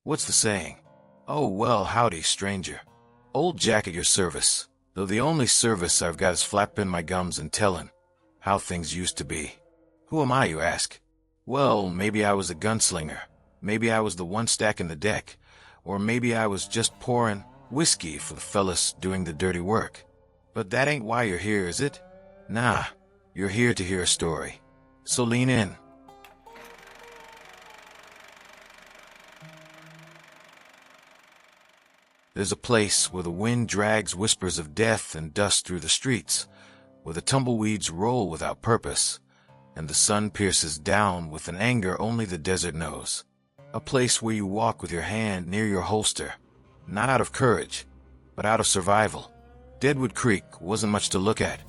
What's the saying? Oh, well, howdy, stranger. Old Jack at your service, though the only service I've got is flapping my gums and telling how things used to be. Who am I, you ask? Well, maybe I was a gunslinger. Maybe I was the one stacking the deck. Or maybe I was just pouring whiskey for the fellas doing the dirty work. But that ain't why you're here, is it? Nah, you're here to hear a story. So lean in. There's a place where the wind drags whispers of death and dust through the streets, where the tumbleweeds roll without purpose, and the sun pierces down with an anger only the desert knows. A place where you walk with your hand near your holster, not out of courage, but out of survival. Deadwood Creek wasn't much to look at,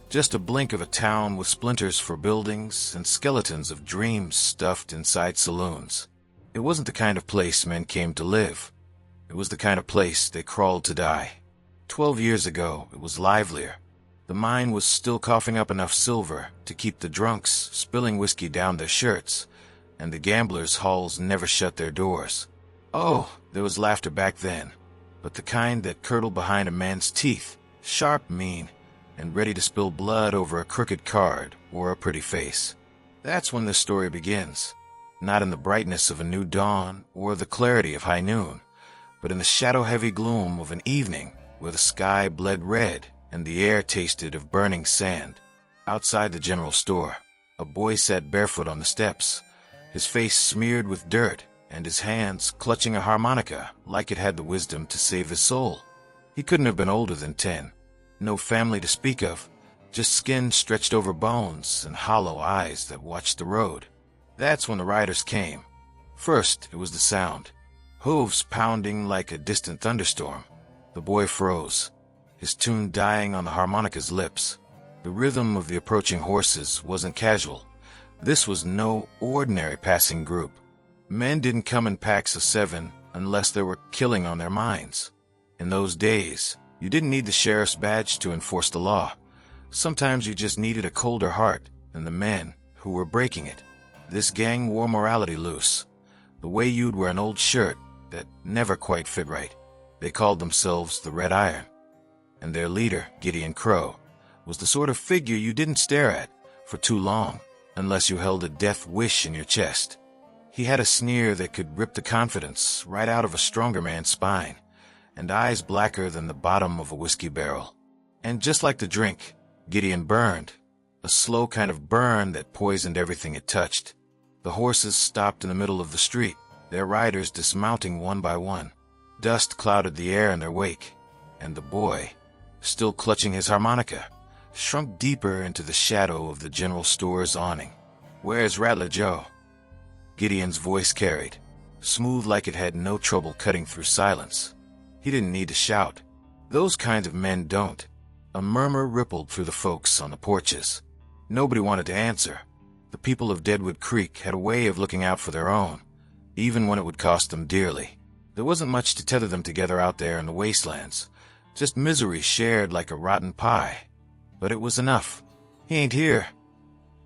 just a blink of a town with splinters for buildings and skeletons of dreams stuffed inside saloons. It wasn't the kind of place men came to live. It was the kind of place they crawled to die. 12 years ago, it was livelier. The mine was still coughing up enough silver to keep the drunks spilling whiskey down their shirts, and the gamblers' halls never shut their doors. Oh, there was laughter back then, but the kind that curdled behind a man's teeth, sharp, mean, and ready to spill blood over a crooked card or a pretty face. That's when the story begins, not in the brightness of a new dawn or the clarity of high noon, but in the shadow-heavy gloom of an evening where the sky bled red and the air tasted of burning sand. Outside the general store, a boy sat barefoot on the steps, his face smeared with dirt and his hands clutching a harmonica like it had the wisdom to save his soul. He couldn't have been older than 10. No family to speak of, just skin stretched over bones and hollow eyes that watched the road. That's when the riders came. First, it was the sound. Hooves pounding like a distant thunderstorm. The boy froze, his tune dying on the harmonica's lips. The rhythm of the approaching horses wasn't casual. This was no ordinary passing group. Men didn't come in packs of 7 unless there were killing on their minds. In those days, you didn't need the sheriff's badge to enforce the law. Sometimes you just needed a colder heart than the men who were breaking it. This gang wore morality loose, the way you'd wear an old shirt that never quite fit right. They called themselves the Red Iron, and their leader, Gideon Crowe, was the sort of figure you didn't stare at for too long unless you held a death wish in your chest. He had a sneer that could rip the confidence right out of a stronger man's spine, and eyes blacker than the bottom of a whiskey barrel. And just like the drink, Gideon burned, a slow kind of burn that poisoned everything it touched. The horses stopped in the middle of the street, their riders dismounting one by one. Dust clouded the air in their wake, and the boy, still clutching his harmonica, shrunk deeper into the shadow of the general store's awning. "Where's Rattler Joe?" Gideon's voice carried, smooth like it had no trouble cutting through silence. He didn't need to shout. Those kinds of men don't. A murmur rippled through the folks on the porches. Nobody wanted to answer. The people of Deadwood Creek had a way of looking out for their own, even when it would cost them dearly. There wasn't much to tether them together out there in the wastelands, just misery shared like a rotten pie. But it was enough. "He ain't here,"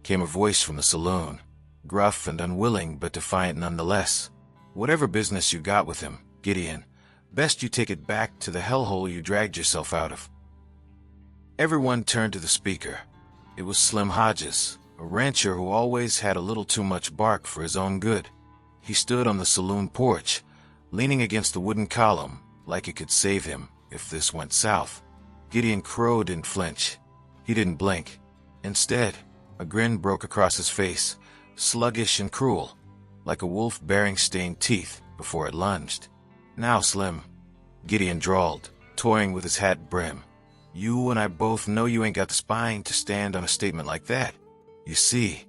came a voice from the saloon, gruff and unwilling but defiant nonetheless. "Whatever business you got with him, Gideon, best you take it back to the hellhole you dragged yourself out of." Everyone turned to the speaker. It was Slim Hodges, a rancher who always had a little too much bark for his own good. He stood on the saloon porch, leaning against the wooden column like it could save him if this went south. Gideon Crowe didn't flinch. He didn't blink. Instead, a grin broke across his face, sluggish and cruel, like a wolf baring stained teeth before it lunged. "Now, Slim," Gideon drawled, toying with his hat brim. "You and I both know you ain't got the spine to stand on a statement like that. You see,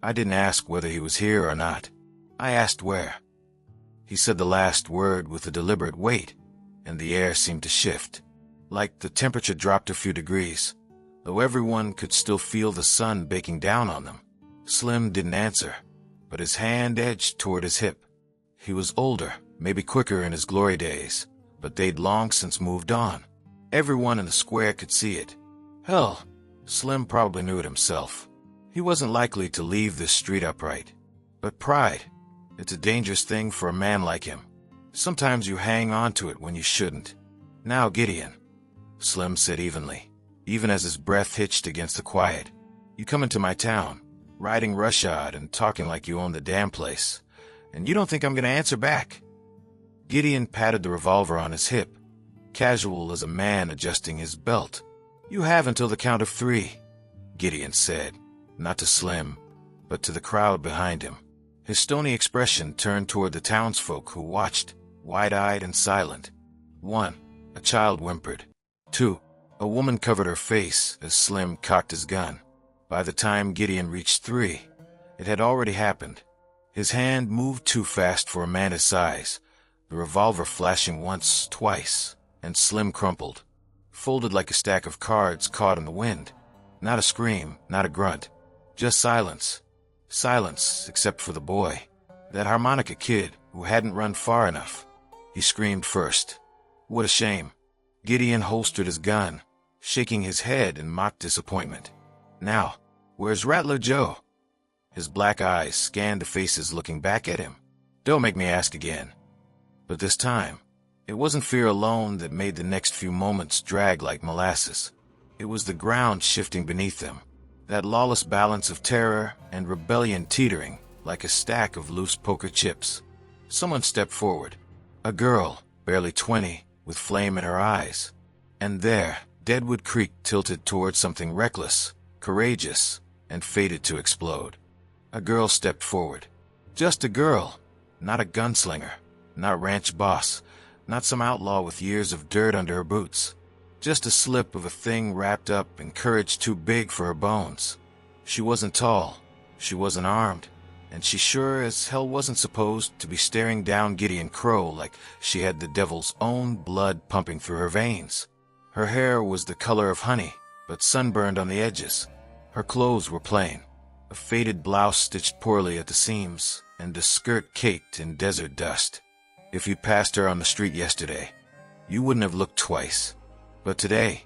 I didn't ask whether he was here or not. I asked where." He said the last word with a deliberate weight, and the air seemed to shift, like the temperature dropped a few degrees, though everyone could still feel the sun baking down on them. Slim didn't answer, but his hand edged toward his hip. He was older, maybe quicker in his glory days, but they'd long since moved on. Everyone in the square could see it. Hell, Slim probably knew it himself. He wasn't likely to leave this street upright. But pride, it's a dangerous thing for a man like him. Sometimes you hang on to it when you shouldn't. Now, Gideon, Slim said evenly, even as his breath hitched against the quiet. You come into my town, riding roughshod and talking like you own the damn place, and you don't think I'm going to answer back? Gideon patted the revolver on his hip, casual as a man adjusting his belt. You have until the count of 3, Gideon said, not to Slim, but to the crowd behind him. His stony expression turned toward the townsfolk who watched, wide-eyed and silent. 1, a child whimpered. 2, a woman covered her face as Slim cocked his gun. By the time Gideon reached 3, it had already happened. His hand moved too fast for a man his size, the revolver flashing once, twice, and Slim crumpled, folded like a stack of cards caught in the wind. Not a scream, not a grunt, just silence. Silence, except for the boy, that harmonica kid who hadn't run far enough. He screamed first. What a shame. Gideon holstered his gun, shaking his head in mock disappointment. Now, where's Rattler Joe? His black eyes scanned the faces looking back at him. Don't make me ask again. But this time, it wasn't fear alone that made the next few moments drag like molasses. It was the ground shifting beneath them, that lawless balance of terror and rebellion teetering like a stack of loose poker chips. Someone stepped forward. A girl, barely 20, with flame in her eyes. And there, Deadwood Creek tilted toward something reckless, courageous, and fated to explode. A girl stepped forward. Just a girl, not a gunslinger, not ranch boss, not some outlaw with years of dirt under her boots. Just a slip of a thing wrapped up in courage too big for her bones. She wasn't tall, she wasn't armed, and she sure as hell wasn't supposed to be staring down Gideon Crowe like she had the devil's own blood pumping through her veins. Her hair was the color of honey, but sunburned on the edges. Her clothes were plain, a faded blouse stitched poorly at the seams, and a skirt caked in desert dust. If you passed her on the street yesterday, you wouldn't have looked twice. But today,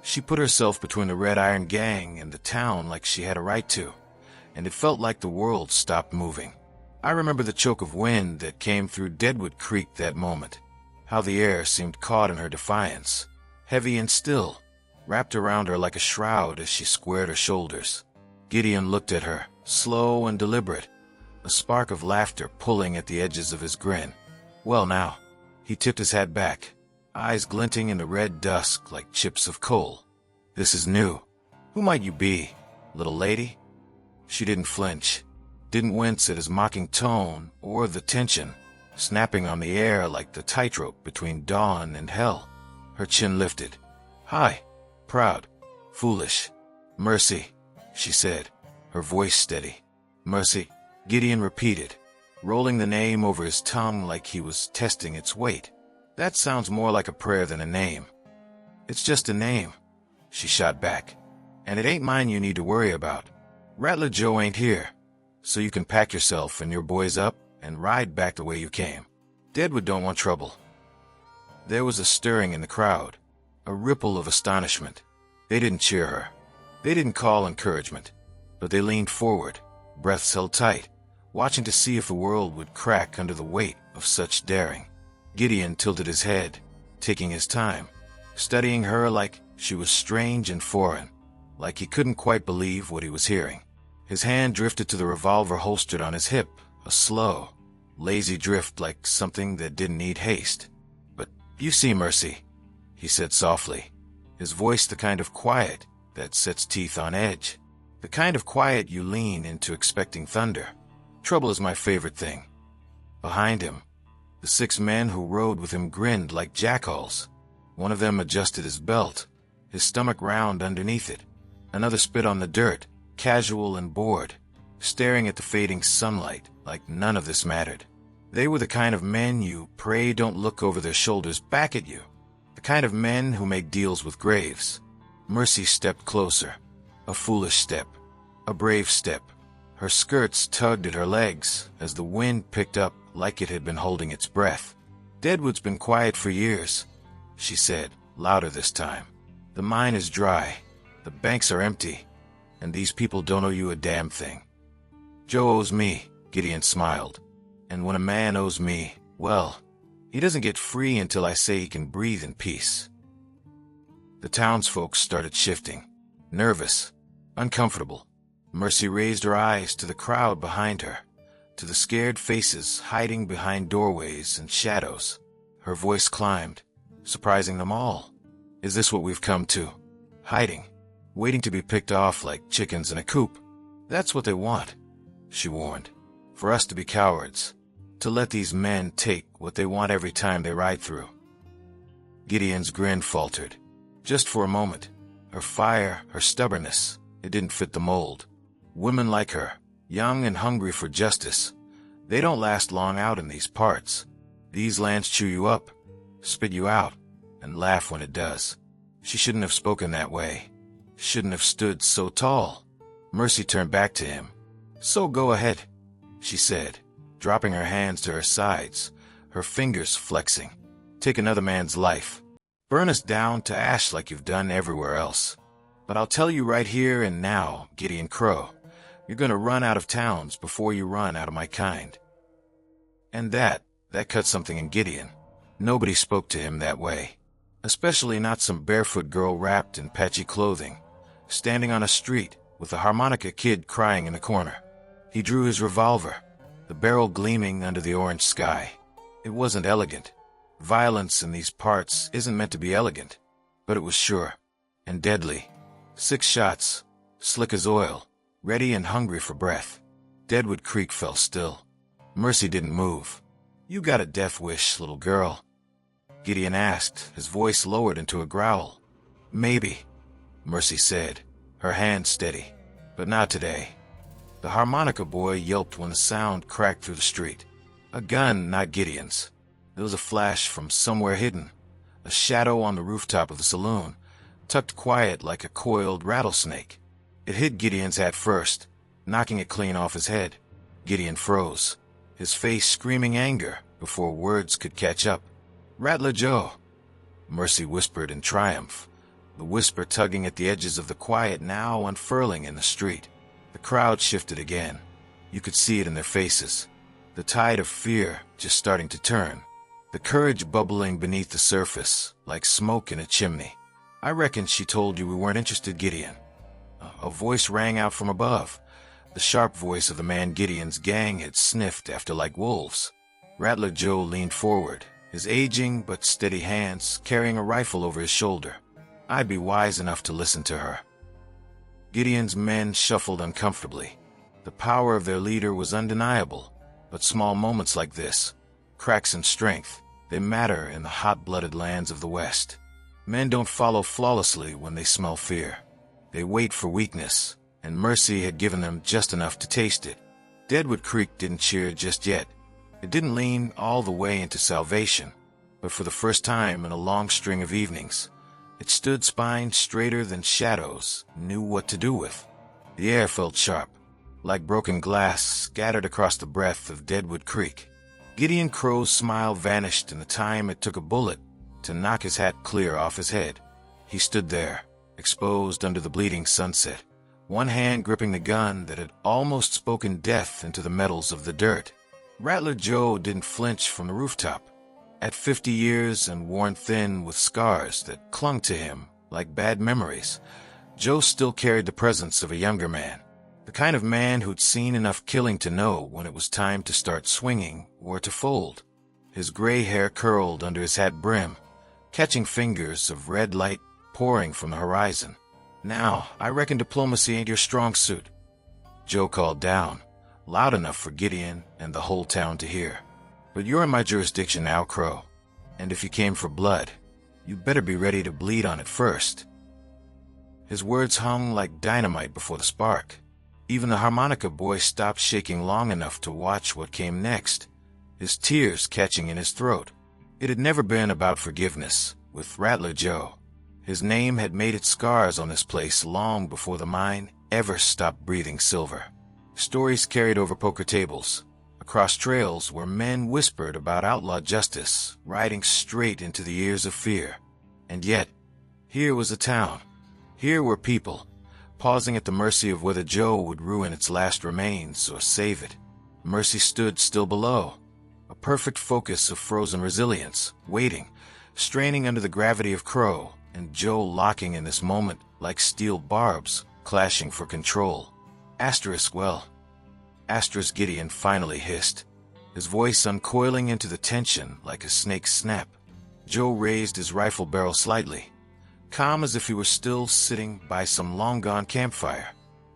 she put herself between the Red Iron Gang and the town like she had a right to, and it felt like the world stopped moving. I remember the choke of wind that came through Deadwood Creek that moment, how the air seemed caught in her defiance, heavy and still, wrapped around her like a shroud as she squared her shoulders. Gideon looked at her, slow and deliberate, a spark of laughter pulling at the edges of his grin. Well now, he tipped his hat back, eyes glinting in the red dusk like chips of coal. This is new. Who might you be, little lady? She didn't flinch, didn't wince at his mocking tone or the tension, snapping on the air like the tightrope between dawn and hell. Her chin lifted. Hi, proud, foolish. Mercy, she said, her voice steady. Mercy, Gideon repeated, rolling the name over his tongue like he was testing its weight. That sounds more like a prayer than a name. It's just a name, she shot back. And it ain't mine you need to worry about. Rattler Joe ain't here, so you can pack yourself and your boys up and ride back the way you came. Deadwood don't want trouble. There was a stirring in the crowd, a ripple of astonishment. They didn't cheer her. They didn't call encouragement, but they leaned forward, breaths held tight, watching to see if the world would crack under the weight of such daring. Gideon tilted his head, taking his time, studying her like she was strange and foreign, like he couldn't quite believe what he was hearing. His hand drifted to the revolver holstered on his hip, a slow, lazy drift like something that didn't need haste. But you see, Mercy, he said softly, his voice the kind of quiet that sets teeth on edge, the kind of quiet you lean into expecting thunder. Trouble is my favorite thing. Behind him, the 6 men who rode with him grinned like jackals. One of them adjusted his belt, his stomach round underneath it. Another spit on the dirt, casual and bored, staring at the fading sunlight like none of this mattered. They were the kind of men you pray don't look over their shoulders back at you, the kind of men who make deals with graves. Mercy stepped closer, a foolish step, a brave step. Her skirts tugged at her legs as the wind picked up like it had been holding its breath. Deadwood's been quiet for years, she said, louder this time. The mine is dry, the banks are empty, and these people don't owe you a damn thing. Joe owes me, Gideon smiled, and when a man owes me, Well, he doesn't get free until I say he can breathe in peace. The townsfolk started shifting, nervous, uncomfortable. Mercy raised her eyes to the crowd behind her, to the scared faces hiding behind doorways and shadows. Her voice climbed, surprising them all. Is this what we've come to? Hiding, waiting to be picked off like chickens in a coop. That's what they want, she warned. For us to be cowards, to let these men take what they want every time they ride through. Gideon's grin faltered. Just for a moment. Her fire, her stubbornness, it didn't fit the mold. Women like her, young and hungry for justice, they don't last long out in these parts. These lands chew you up, spit you out, and laugh when it does. She shouldn't have spoken that way. Shouldn't have stood so tall. Mercy turned back to him. So go ahead, she said, dropping her hands to her sides, her fingers flexing. Take another man's life. Burn us down to ash like you've done everywhere else. But I'll tell you right here and now, Gideon Crowe, you're going to run out of towns before you run out of my kind. And that cut something in Gideon. Nobody spoke to him that way. Especially not some barefoot girl wrapped in patchy clothing, standing on a street with a harmonica kid crying in the corner. He drew his revolver, the barrel gleaming under the orange sky. It wasn't elegant. Violence in these parts isn't meant to be elegant, but it was sure and deadly. 6 shots, slick as oil, ready and hungry for breath. Deadwood Creek fell still. Mercy didn't move. You got a death wish, little girl? Gideon asked, his voice lowered into a growl. Maybe, Mercy said, her hand steady, but not today. The harmonica boy yelped when the sound cracked through the street. A gun, not Gideon's. There was a flash from somewhere hidden, a shadow on the rooftop of the saloon, tucked quiet like a coiled rattlesnake. It hit Gideon's hat first, knocking it clean off his head. Gideon froze, his face screaming anger before words could catch up. Rattler Joe, Mercy whispered in triumph, the whisper tugging at the edges of the quiet now unfurling in the street. The crowd shifted again. You could see it in their faces, the tide of fear just starting to turn. The courage bubbling beneath the surface, like smoke in a chimney. I reckon she told you we weren't interested, Gideon. A voice rang out from above, the sharp voice of the man Gideon's gang had sniffed after like wolves. Rattler Joe leaned forward, his aging but steady hands carrying a rifle over his shoulder. I'd be wise enough to listen to her. Gideon's men shuffled uncomfortably. The power of their leader was undeniable, but small moments like this, cracks in strength, they matter in the hot-blooded lands of the West. Men don't follow flawlessly when they smell fear. They wait for weakness, and Mercy had given them just enough to taste it. Deadwood Creek didn't cheer just yet. It didn't lean all the way into salvation, but for the first time in a long string of evenings, it stood spine straighter than shadows knew what to do with. The air felt sharp, like broken glass scattered across the breadth of Deadwood Creek. Gideon Crowe's smile vanished in the time it took a bullet to knock his hat clear off his head. He stood there, exposed under the bleeding sunset, one hand gripping the gun that had almost spoken death into the metals of the dirt. Rattler Joe didn't flinch from the rooftop. At 50 years and worn thin with scars that clung to him like bad memories, Joe still carried the presence of a younger man. The kind of man who'd seen enough killing to know when it was time to start swinging or to fold. His gray hair curled under his hat brim, catching fingers of red light pouring from the horizon. Now, I reckon diplomacy ain't your strong suit, Joe called down, loud enough for Gideon and the whole town to hear. But you're in my jurisdiction now, Crowe, and if you came for blood, you'd better be ready to bleed on it first. His words hung like dynamite before the spark. Even the harmonica boy stopped shaking long enough to watch what came next, his tears catching in his throat. It had never been about forgiveness with Rattler Joe. His name had made its scars on this place long before the mine ever stopped breathing silver. Stories carried over poker tables, across trails where men whispered about outlaw justice, riding straight into the ears of fear. And yet, here was a town. Here were people, pausing at the mercy of whether Joe would ruin its last remains or save it. Mercy stood still below, a perfect focus of frozen resilience, waiting, straining under the gravity of Crowe, and Joe locking in this moment like steel barbs, clashing for control. Asterisk Gideon finally hissed, his voice uncoiling into the tension like a snake's snap. Joe raised his rifle barrel slightly, calm as if he were still sitting by some long-gone campfire.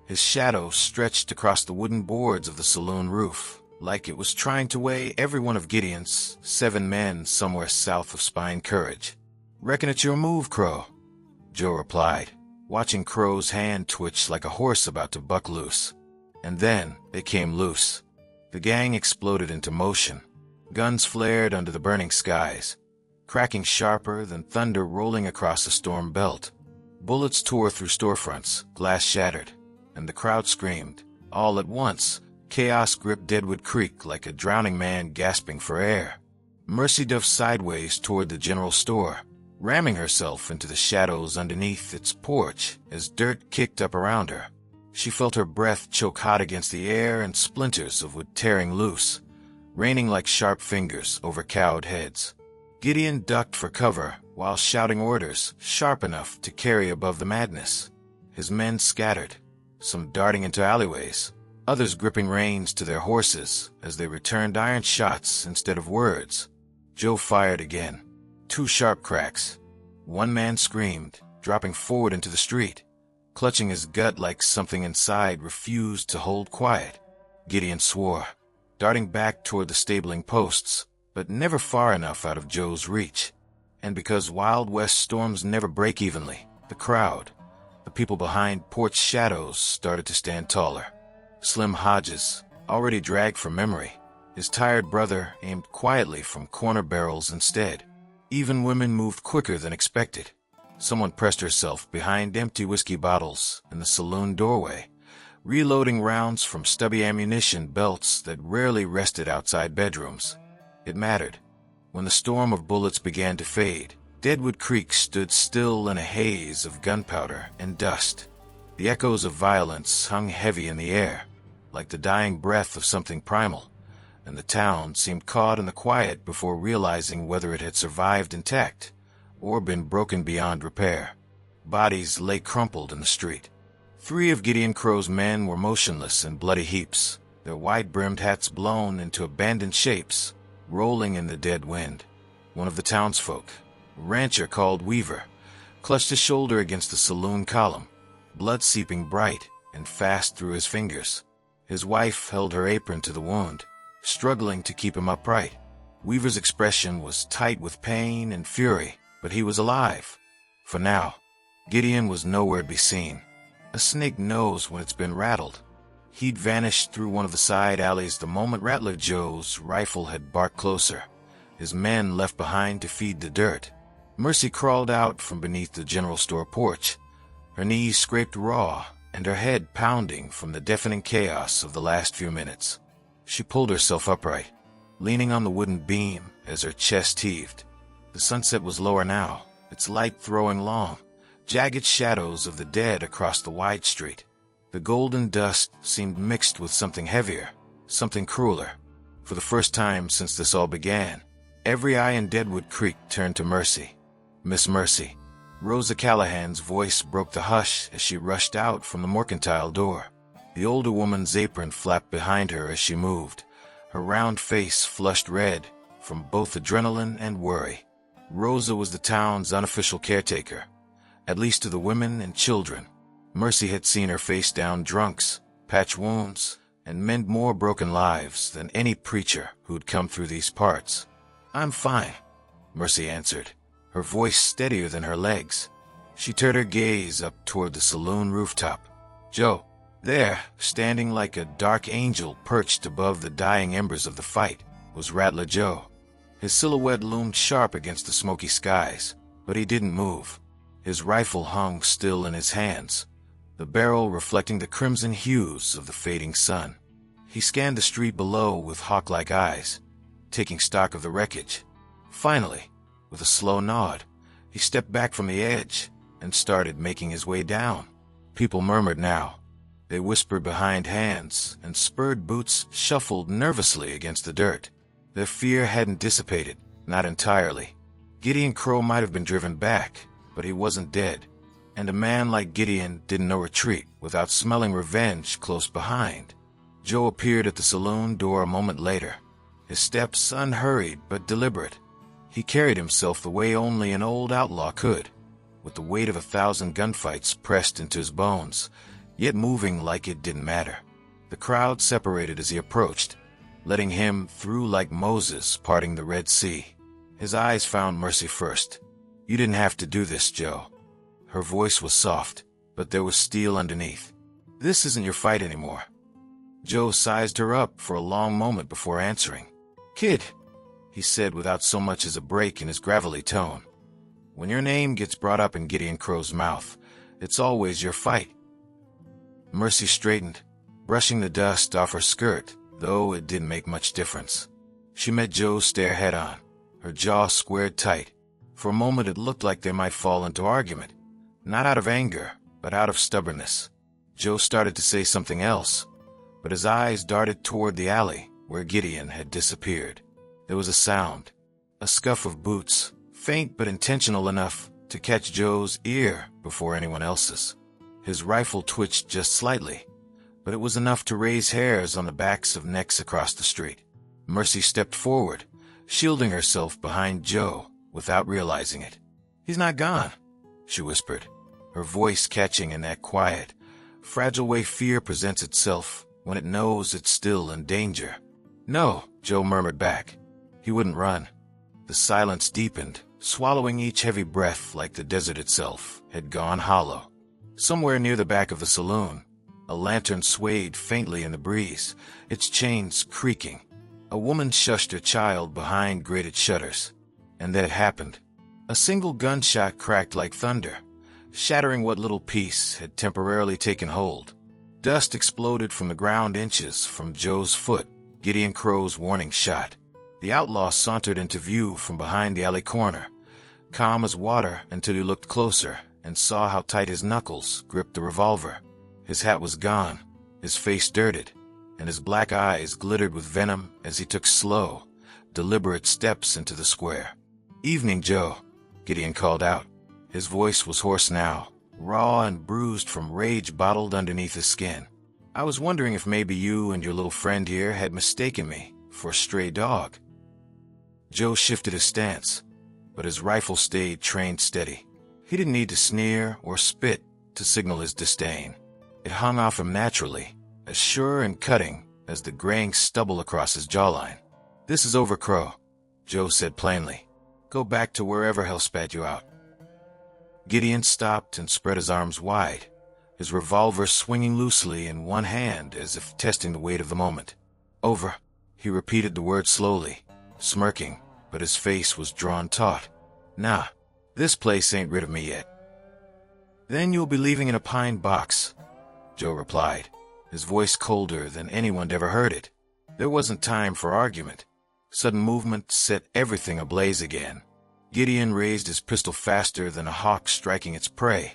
His shadow stretched across the wooden boards of the saloon roof, like it was trying to weigh every one of Gideon's 7 men somewhere south of Spine Courage. "Reckon it's your move, Crowe," Joe replied, watching Crowe's hand twitch like a horse about to buck loose. And then they came loose. The gang exploded into motion. Guns flared under the burning skies, cracking sharper than thunder rolling across the storm belt. Bullets tore through storefronts, glass shattered, and the crowd screamed. All at once, chaos gripped Deadwood Creek like a drowning man gasping for air. Mercy dove sideways toward the general store, ramming herself into the shadows underneath its porch as dirt kicked up around her. She felt her breath choke hot against the air and splinters of wood tearing loose, raining like sharp fingers over cowed heads. Gideon ducked for cover while shouting orders sharp enough to carry above the madness. His men scattered, some darting into alleyways, others gripping reins to their horses as they returned iron shots instead of words. Joe fired again. 2 sharp cracks. One man screamed, dropping forward into the street, clutching his gut like something inside refused to hold quiet. Gideon swore, darting back toward the stabling posts, but never far enough out of Joe's reach. And because Wild West storms never break evenly, the crowd, the people behind porch shadows, started to stand taller. Slim Hodges, already dragged from memory, his tired brother aimed quietly from corner barrels instead. Even women moved quicker than expected. Someone pressed herself behind empty whiskey bottles in the saloon doorway, reloading rounds from stubby ammunition belts that rarely rested outside bedrooms. It mattered. When the storm of bullets began to fade, Deadwood Creek stood still in a haze of gunpowder and dust. The echoes of violence hung heavy in the air, like the dying breath of something primal, and the town seemed caught in the quiet before realizing whether it had survived intact or been broken beyond repair. Bodies lay crumpled in the street. 3 of Gideon Crowe's men were motionless in bloody heaps, their wide-brimmed hats blown into abandoned shapes, rolling in the dead wind. One of the townsfolk, a rancher called Weaver, clutched his shoulder against the saloon column, blood seeping bright and fast through his fingers. His wife held her apron to the wound, struggling to keep him upright. Weaver's expression was tight with pain and fury, but he was alive. For now, Gideon was nowhere to be seen. A snake knows when it's been rattled. He'd vanished through one of the side alleys the moment Rattler Joe's rifle had barked closer, his men left behind to feed the dirt. Mercy crawled out from beneath the general store porch, her knees scraped raw and her head pounding from the deafening chaos of the last few minutes. She pulled herself upright, leaning on the wooden beam as her chest heaved. The sunset was lower now, its light throwing long, jagged shadows of the dead across the wide street. The golden dust seemed mixed with something heavier, something crueler. For the first time since this all began, every eye in Deadwood Creek turned to Mercy. Miss Mercy. Rosa Callahan's voice broke the hush as she rushed out from the mercantile door. The older woman's apron flapped behind her as she moved, her round face flushed red from both adrenaline and worry. Rosa was the town's unofficial caretaker, at least to the women and children. Mercy had seen her face down drunks, patch wounds, and mend more broken lives than any preacher who'd come through these parts. "I'm fine," Mercy answered, her voice steadier than her legs. She turned her gaze up toward the saloon rooftop. Joe, there, standing like a dark angel perched above the dying embers of the fight, was Rattler Joe. His silhouette loomed sharp against the smoky skies, but he didn't move. His rifle hung still in his hands, the barrel reflecting the crimson hues of the fading sun. He scanned the street below with hawk-like eyes, taking stock of the wreckage. Finally, with a slow nod, he stepped back from the edge and started making his way down. People murmured now. They whispered behind hands, and spurred boots shuffled nervously against the dirt. Their fear hadn't dissipated, not entirely. Gideon Crowe might have been driven back, but he wasn't dead. And a man like Gideon didn't know retreat without smelling revenge close behind. Joe appeared at the saloon door a moment later, his steps unhurried but deliberate. He carried himself the way only an old outlaw could, with the weight of 1,000 gunfights pressed into his bones, yet moving like it didn't matter. The crowd separated as he approached, letting him through like Moses parting the Red Sea. His eyes found Mercy first. "You didn't have to do this, Joe." Her voice was soft, but there was steel underneath. "This isn't your fight anymore." Joe sized her up for a long moment before answering. "Kid," he said without so much as a break in his gravelly tone, "when your name gets brought up in Gideon Crowe's mouth, it's always your fight." Mercy straightened, brushing the dust off her skirt, though it didn't make much difference. She met Joe's stare head-on, her jaw squared tight. For a moment it looked like they might fall into argument, not out of anger, but out of stubbornness. Joe started to say something else, but his eyes darted toward the alley where Gideon had disappeared. There was a sound, a scuff of boots, faint but intentional enough to catch Joe's ear before anyone else's. His rifle twitched just slightly, but it was enough to raise hairs on the backs of necks across the street. Mercy stepped forward, shielding herself behind Joe without realizing it. "He's not gone," she whispered, her voice catching in that quiet, fragile way fear presents itself when it knows it's still in danger. "No," Joe murmured back. He wouldn't run. The silence deepened, swallowing each heavy breath like the desert itself had gone hollow. Somewhere near the back of the saloon, a lantern swayed faintly in the breeze, its chains creaking. A woman shushed her child behind grated shutters. And then it happened. A single gunshot cracked like thunder, shattering what little peace had temporarily taken hold. Dust exploded from the ground inches from Joe's foot, Gideon Crowe's warning shot. The outlaw sauntered into view from behind the alley corner, calm as water until he looked closer and saw how tight his knuckles gripped the revolver. His hat was gone, his face dirted, and his black eyes glittered with venom as he took slow, deliberate steps into the square. "Evening, Joe," Gideon called out. His voice was hoarse now, raw and bruised from rage bottled underneath his skin. "I was wondering if maybe you and your little friend here had mistaken me for a stray dog." Joe shifted his stance, but his rifle stayed trained steady. He didn't need to sneer or spit to signal his disdain. It hung off him naturally, as sure and cutting as the graying stubble across his jawline. "This is over, Crowe," Joe said plainly. "Go back to wherever hell spat you out." Gideon stopped and spread his arms wide, his revolver swinging loosely in one hand as if testing the weight of the moment. "Over." He repeated the word slowly, smirking, but his face was drawn taut. "Nah, this place ain't rid of me yet." "Then you'll be leaving in a pine box," Joe replied, his voice colder than anyone'd ever heard it. There wasn't time for argument. Sudden movement set everything ablaze again. Gideon raised his pistol faster than a hawk striking its prey,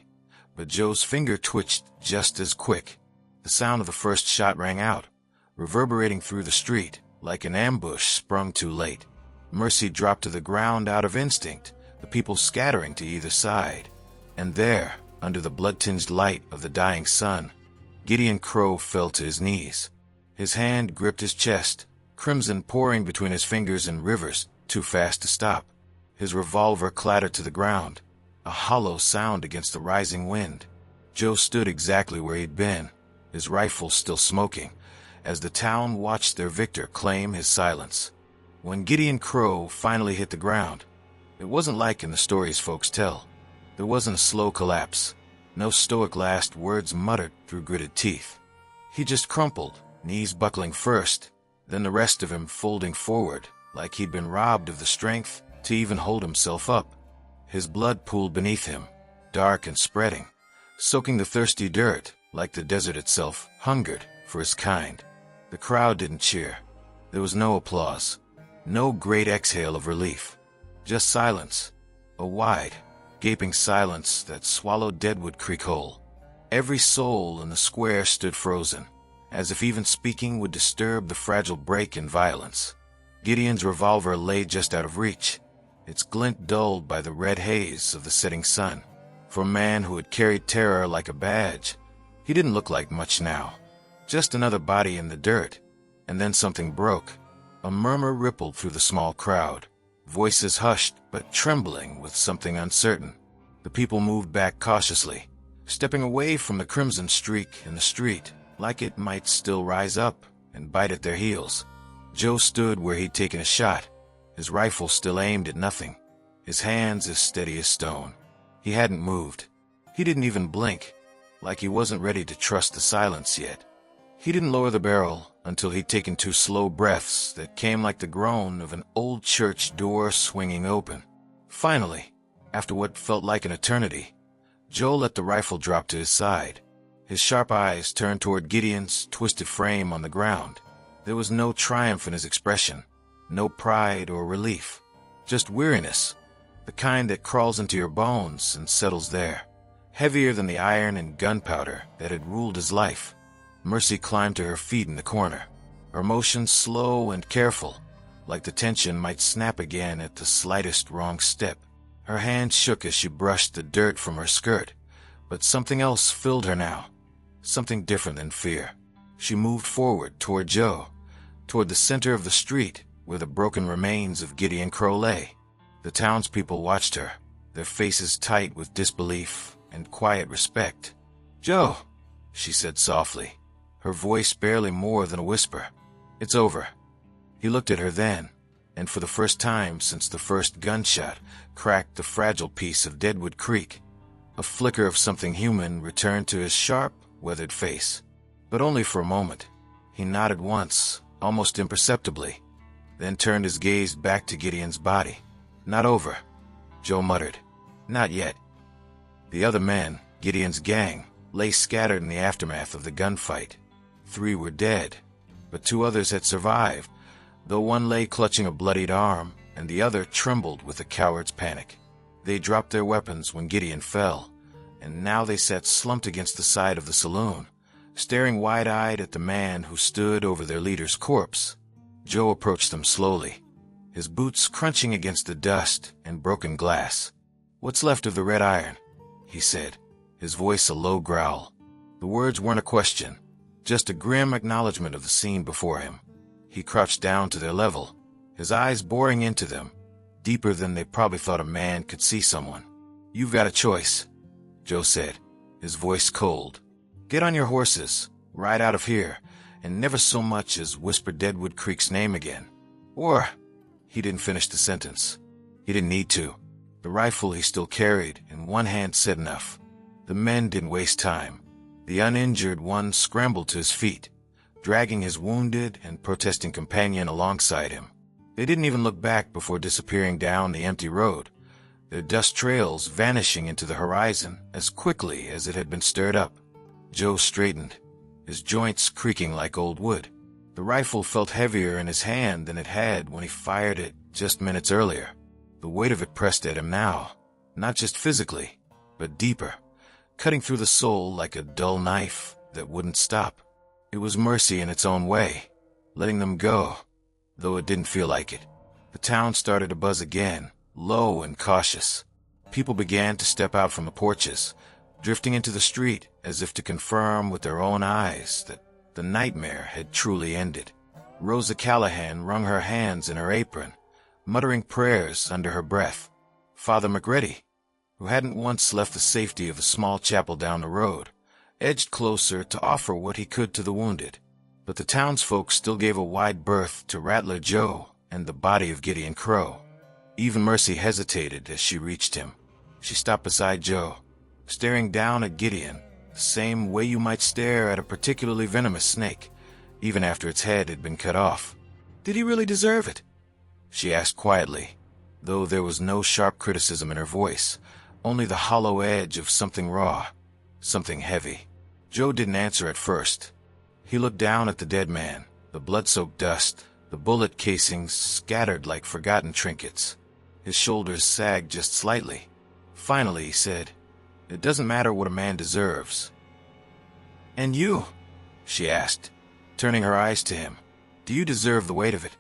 but Joe's finger twitched just as quick. The sound of the first shot rang out, reverberating through the street like an ambush sprung too late. Mercy dropped to the ground out of instinct, the people scattering to either side. And there, under the blood-tinged light of the dying sun, Gideon Crowe fell to his knees. His hand gripped his chest, crimson pouring between his fingers in rivers too fast to stop. His revolver clattered to the ground, a hollow sound against the rising wind. Joe stood exactly where he'd been, his rifle still smoking, as the town watched their victor claim his silence. When Gideon Crowe finally hit the ground, it wasn't like in the stories folks tell. There wasn't a slow collapse, no stoic last words muttered through gritted teeth. He just crumpled, knees buckling first, then the rest of him folding forward like he'd been robbed of the strength to even hold himself up. His blood pooled beneath him, dark and spreading, soaking the thirsty dirt like the desert itself hungered for his kind. The crowd didn't cheer. There was no applause, no great exhale of relief. Just silence, a wide, gaping silence that swallowed Deadwood Creek whole. Every soul in the square stood frozen, as if even speaking would disturb the fragile break in violence. Gideon's revolver lay just out of reach, its glint dulled by the red haze of the setting sun. For a man who had carried terror like a badge, he didn't look like much now. Just another body in the dirt. And then something broke. A murmur rippled through the small crowd. Voices hushed, but trembling with something uncertain. The people moved back cautiously, stepping away from the crimson streak in the street, like it might still rise up and bite at their heels. Joe stood where he'd taken a shot, his rifle still aimed at nothing, his hands as steady as stone. He hadn't moved. He didn't even blink, like he wasn't ready to trust the silence yet. He didn't lower the barrel until he'd taken 2 slow breaths that came like the groan of an old church door swinging open. Finally, after what felt like an eternity, Joe let the rifle drop to his side. His sharp eyes turned toward Gideon's twisted frame on the ground. There was no triumph in his expression, no pride or relief, just weariness, the kind that crawls into your bones and settles there, heavier than the iron and gunpowder that had ruled his life. Mercy climbed to her feet in the corner, her motions slow and careful, like the tension might snap again at the slightest wrong step. Her hand shook as she brushed the dirt from her skirt, but something else filled her now, something different than fear. She moved forward toward Joe, toward the center of the street where the broken remains of Gideon Crowe lay. The townspeople watched her, their faces tight with disbelief and quiet respect. "Joe," she said softly, her voice barely more than a whisper. "It's over." He looked at her then, and for the first time since the first gunshot cracked the fragile piece of Deadwood Creek, a flicker of something human returned to his sharp, weathered face. But only for a moment. He nodded once, almost imperceptibly, then turned his gaze back to Gideon's body. "Not over," Joe muttered. "Not yet." The other men, Gideon's gang, lay scattered in the aftermath of the gunfight. 3 were dead, but 2 others had survived, though one lay clutching a bloodied arm and the other trembled with a coward's panic. They dropped their weapons when Gideon fell, and now they sat slumped against the side of the saloon, staring wide-eyed at the man who stood over their leader's corpse. Joe approached them slowly, his boots crunching against the dust and broken glass. "What's left of the red iron?" he said, his voice a low growl. The words weren't a question, just a grim acknowledgement of the scene before him. He crouched down to their level, his eyes boring into them, deeper than they probably thought a man could see someone. "You've got a choice," Joe said, his voice cold. "Get on your horses, ride out of here, and never so much as whisper Deadwood Creek's name again. Or—" He didn't finish the sentence. He didn't need to. The rifle he still carried in one hand said enough. The men didn't waste time. The uninjured one scrambled to his feet, dragging his wounded and protesting companion alongside him. They didn't even look back before disappearing down the empty road, their dust trails vanishing into the horizon as quickly as it had been stirred up. Joe straightened, his joints creaking like old wood. The rifle felt heavier in his hand than it had when he fired it just minutes earlier. The weight of it pressed at him now, not just physically, but deeper, cutting through the soul like a dull knife that wouldn't stop. It was mercy in its own way, letting them go, though it didn't feel like it. The town started to buzz again, low and cautious. People began to step out from the porches, drifting into the street as if to confirm with their own eyes that the nightmare had truly ended. Rosa Callahan wrung her hands in her apron, muttering prayers under her breath. Father McReady, who hadn't once left the safety of a small chapel down the road, edged closer to offer what he could to the wounded. But the townsfolk still gave a wide berth to Rattler Joe and the body of Gideon Crowe. Even Mercy hesitated as she reached him. She stopped beside Joe, staring down at Gideon, the same way you might stare at a particularly venomous snake, even after its head had been cut off. "Did he really deserve it?" she asked quietly, though there was no sharp criticism in her voice, only the hollow edge of something raw, something heavy. Joe didn't answer at first. He looked down at the dead man, the blood-soaked dust, the bullet casings scattered like forgotten trinkets. His shoulders sagged just slightly. Finally, he said, "It doesn't matter what a man deserves." "And you?" she asked, turning her eyes to him. "Do you deserve the weight of it?"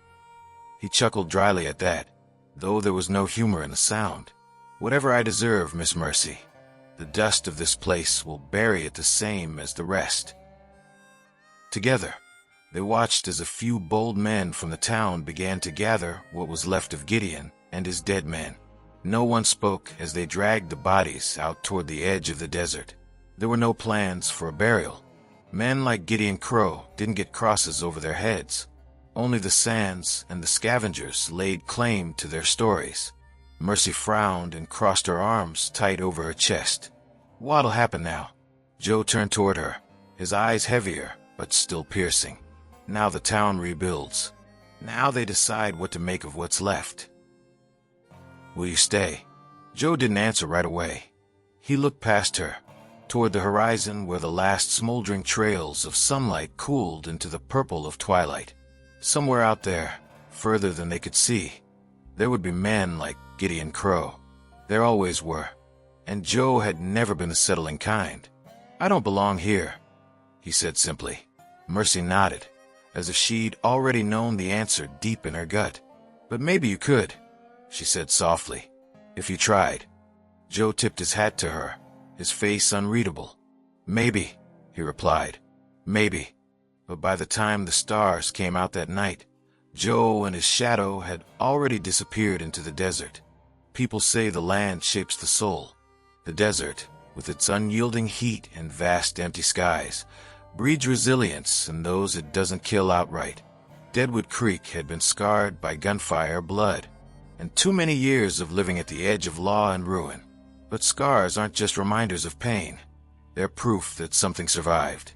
He chuckled dryly at that, though there was no humor in the sound. "Whatever I deserve, Miss Mercy. The dust of this place will bury it the same as the rest." Together, they watched as a few bold men from the town began to gather what was left of Gideon and his dead men. No one spoke as they dragged the bodies out toward the edge of the desert. There were no plans for a burial. Men like Gideon Crowe didn't get crosses over their heads. Only the sands and the scavengers laid claim to their stories. Mercy frowned and crossed her arms tight over her chest. "What'll happen now?" Joe turned toward her, his eyes heavier but still piercing. "Now the town rebuilds. Now they decide what to make of what's left." "Will you stay?" Joe didn't answer right away. He looked past her, toward the horizon where the last smoldering trails of sunlight cooled into the purple of twilight. Somewhere out there, further than they could see, there would be men like Gideon Crowe. There always were, and Joe had never been the settling kind. "I don't belong here," he said simply. Mercy nodded, as if she'd already known the answer deep in her gut. "But maybe you could," she said softly, "if you tried." Joe tipped his hat to her, his face unreadable. "Maybe," he replied. "Maybe." But by the time the stars came out that night, Joe and his shadow had already disappeared into the desert. People say the land shapes the soul. The desert, with its unyielding heat and vast empty skies, breeds resilience in those it doesn't kill outright. Deadwood Creek had been scarred by gunfire blood, and too many years of living at the edge of law and ruin. But scars aren't just reminders of pain. They're proof that something survived.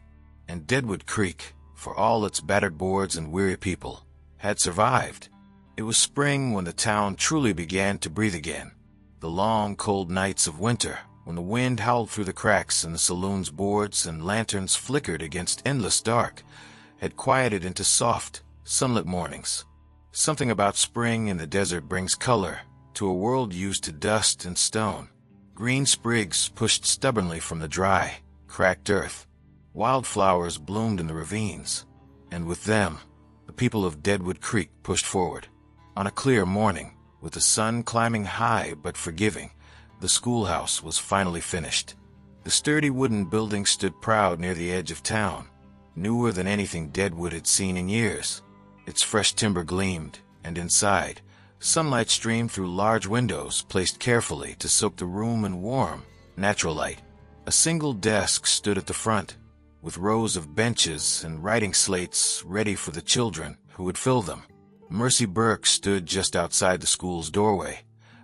And Deadwood Creek, for all its battered boards and weary people, had survived. It was spring when the town truly began to breathe again. The long, cold nights of winter, when the wind howled through the cracks in the saloon's boards and lanterns flickered against endless dark, had quieted into soft, sunlit mornings. Something about spring in the desert brings color to a world used to dust and stone. Green sprigs pushed stubbornly from the dry, cracked earth. Wildflowers bloomed in the ravines, and with them, the people of Deadwood Creek pushed forward. On a clear morning, with the sun climbing high but forgiving, the schoolhouse was finally finished. The sturdy wooden building stood proud near the edge of town, newer than anything Deadwood had seen in years. Its fresh timber gleamed, and inside, sunlight streamed through large windows placed carefully to soak the room in warm, natural light. A single desk stood at the front, with rows of benches and writing slates ready for the children who would fill them. Mercy Burke stood just outside the school's doorway,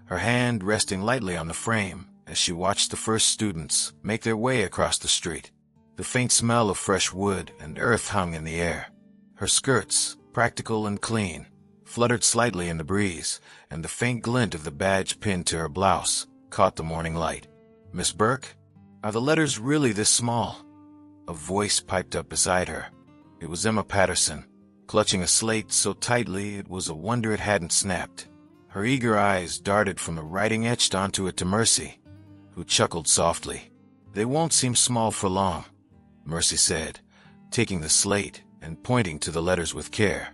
her hand resting lightly on the frame as she watched the first students make their way across the street. The faint smell of fresh wood and earth hung in the air. Her skirts, practical and clean, fluttered slightly in the breeze, and the faint glint of the badge pinned to her blouse caught the morning light. "Miss Burke, are the letters really this small?" A voice piped up beside her. It was Emma Patterson, clutching a slate so tightly it was a wonder it hadn't snapped. Her eager eyes darted from the writing etched onto it to Mercy, who chuckled softly. "They won't seem small for long," Mercy said, taking the slate and pointing to the letters with care.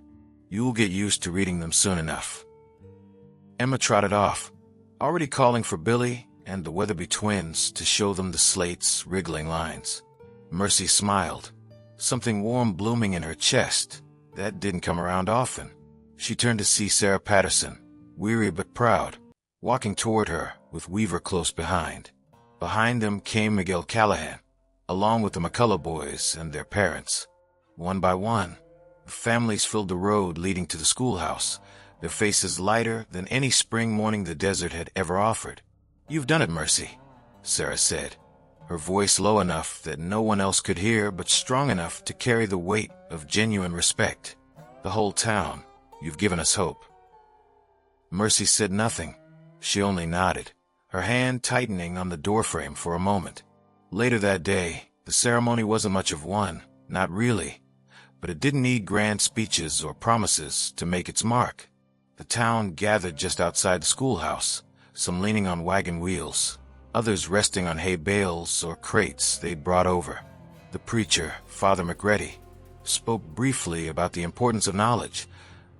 "You'll get used to reading them soon enough." Emma trotted off, already calling for Billy and the Weatherby twins to show them the slate's wriggling lines. Mercy smiled, something warm blooming in her chest. That didn't come around often. She turned to see Sarah Patterson, weary but proud, walking toward her with Weaver close behind. Behind them came Miguel Callahan, along with the McCullough boys and their parents. One by one, the families filled the road leading to the schoolhouse, their faces lighter than any spring morning the desert had ever offered. "You've done it, Mercy," Sarah said, her voice low enough that no one else could hear but strong enough to carry the weight of genuine respect. "The whole town, you've given us hope." Mercy said nothing. She only nodded, her hand tightening on the doorframe for a moment. Later that day, the ceremony wasn't much of one, not really, but it didn't need grand speeches or promises to make its mark. The town gathered just outside the schoolhouse, some leaning on wagon wheels, others resting on hay bales or crates they'd brought over. The preacher, Father McReady, spoke briefly about the importance of knowledge,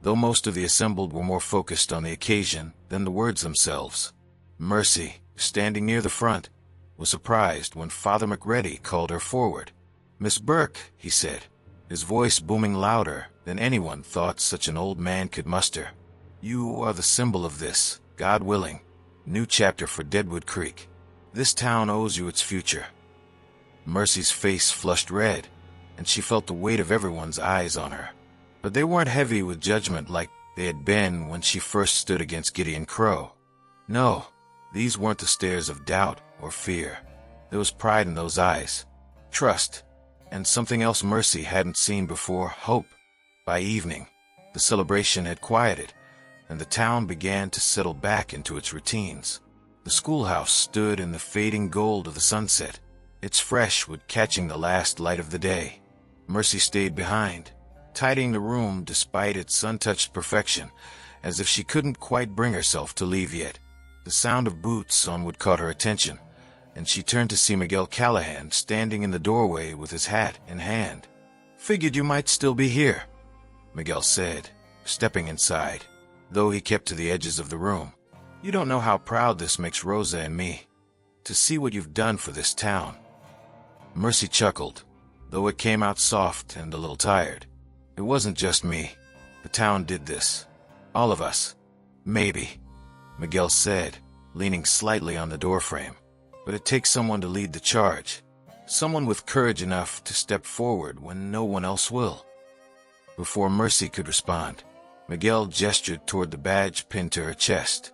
though most of the assembled were more focused on the occasion than the words themselves. Mercy, standing near the front, was surprised when Father McReady called her forward. "Miss Burke," he said, his voice booming louder than anyone thought such an old man could muster. "You are the symbol of this, God willing, new chapter for Deadwood Creek. This town owes you its future." Mercy's face flushed red, and she felt the weight of everyone's eyes on her. But they weren't heavy with judgment like they had been when she first stood against Gideon Crowe. No, these weren't the stares of doubt or fear. There was pride in those eyes, trust, and something else Mercy hadn't seen before, hope. By evening, the celebration had quieted, and the town began to settle back into its routines. The schoolhouse stood in the fading gold of the sunset, its fresh wood catching the last light of the day. Mercy stayed behind, tidying the room despite its untouched perfection, as if she couldn't quite bring herself to leave yet. The sound of boots on wood caught her attention, and she turned to see Miguel Callahan standing in the doorway with his hat in hand. "Figured you might still be here," Miguel said, stepping inside, though he kept to the edges of the room. "You don't know how proud this makes Rosa and me, to see what you've done for this town." Mercy chuckled, though it came out soft and a little tired. "It wasn't just me. The town did this. All of us. Maybe," Miguel said, leaning slightly on the doorframe. "But it takes someone to lead the charge. Someone with courage enough to step forward when no one else will." Before Mercy could respond, Miguel gestured toward the badge pinned to her chest.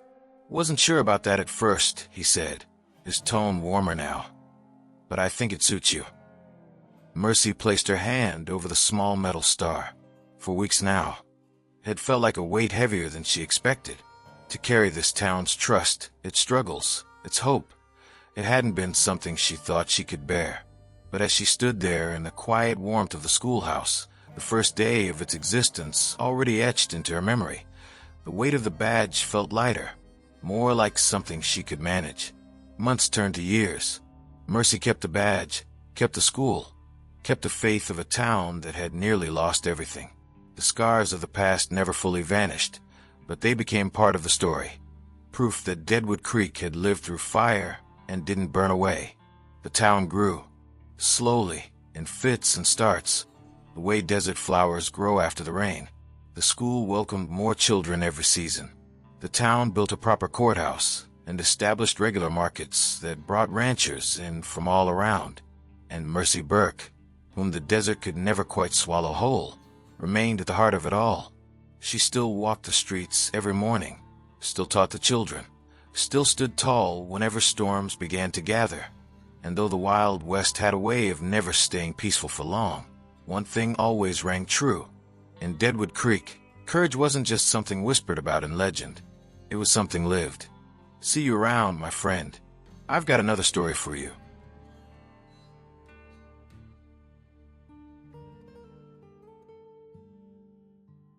"Wasn't sure about that at first," he said, his tone warmer now. "But I think it suits you." Mercy placed her hand over the small metal star. For weeks now, it had felt like a weight heavier than she expected. To carry this town's trust, its struggles, its hope. It hadn't been something she thought she could bear. But as she stood there in the quiet warmth of the schoolhouse, the first day of its existence already etched into her memory, the weight of the badge felt lighter, more like something she could manage. Months turned to years. Mercy kept the badge, kept the school, kept the faith of a town that had nearly lost everything. The scars of the past never fully vanished, but they became part of the story. Proof that Deadwood Creek had lived through fire and didn't burn away. The town grew, slowly, in fits and starts, the way desert flowers grow after the rain. The school welcomed more children every season. The town built a proper courthouse and established regular markets that brought ranchers in from all around. And Mercy Burke, whom the desert could never quite swallow whole, remained at the heart of it all. She still walked the streets every morning, still taught the children, still stood tall whenever storms began to gather. And though the Wild West had a way of never staying peaceful for long, one thing always rang true. In Deadwood Creek, courage wasn't just something whispered about in legend. It was something lived. "See you around, my friend. I've got another story for you."